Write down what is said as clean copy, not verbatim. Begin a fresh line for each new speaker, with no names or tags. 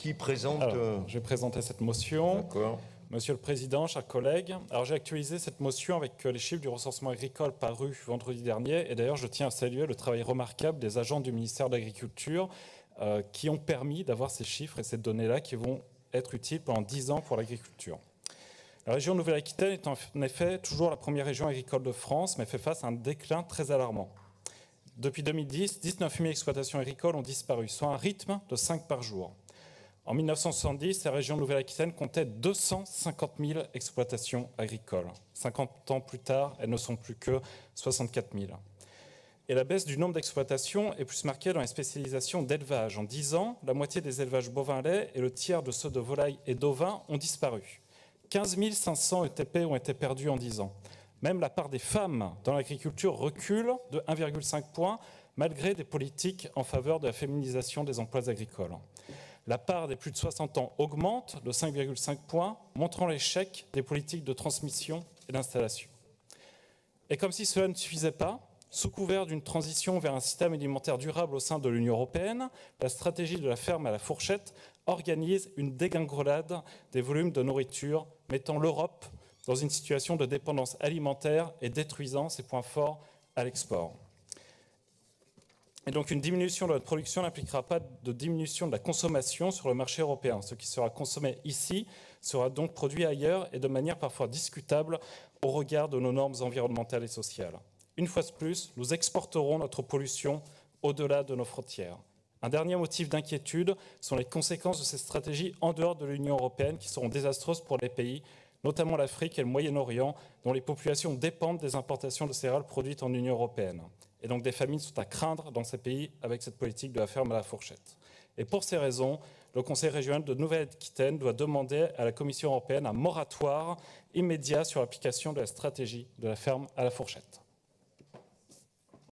Qui présente...
Alors, je vais présenter cette motion.
D'accord.
Monsieur le Président, chers collègues, alors j'ai actualisé cette motion avec les chiffres du recensement agricole paru vendredi dernier. Et d'ailleurs, je tiens à saluer le travail remarquable des agents du ministère de l'Agriculture qui ont permis d'avoir ces chiffres et ces données-là qui vont être utiles pendant 10 ans pour l'agriculture. La région Nouvelle-Aquitaine est en effet toujours la première région agricole de France, mais fait face à un déclin très alarmant. Depuis 2010, 19 000 exploitations agricoles ont disparu, soit un rythme de 5 par jour. En 1970, la région Nouvelle-Aquitaine comptait 250 000 exploitations agricoles. 50 ans plus tard, elles ne sont plus que 64 000. Et la baisse du nombre d'exploitations est plus marquée dans les spécialisations d'élevage. En 10 ans, la moitié des élevages bovins-lait et le tiers de ceux de volailles et d'ovins ont disparu. 15 500 ETP ont été perdus en 10 ans. Même la part des femmes dans l'agriculture recule de 1,5 point, malgré des politiques en faveur de la féminisation des emplois agricoles. La part des plus de 60 ans augmente de 5,5 points, montrant l'échec des politiques de transmission et d'installation. Et comme si cela ne suffisait pas, sous couvert d'une transition vers un système alimentaire durable au sein de l'Union européenne, la stratégie de la ferme à la fourchette organise une dégringolade des volumes de nourriture, mettant l'Europe dans une situation de dépendance alimentaire et détruisant ses points forts à l'export. Et donc une diminution de notre production n'impliquera pas de diminution de la consommation sur le marché européen. Ce qui sera consommé ici sera donc produit ailleurs et de manière parfois discutable au regard de nos normes environnementales et sociales. Une fois de plus, nous exporterons notre pollution au-delà de nos frontières. Un dernier motif d'inquiétude sont les conséquences de ces stratégies en dehors de l'Union européenne qui seront désastreuses pour les pays, notamment l'Afrique et le Moyen-Orient, dont les populations dépendent des importations de céréales produites en Union européenne. Et donc des famines sont à craindre dans ces pays avec cette politique de la ferme à la fourchette. Et pour ces raisons, le Conseil régional de Nouvelle-Aquitaine doit demander à la Commission européenne un moratoire immédiat sur l'application de la stratégie de la ferme à la fourchette.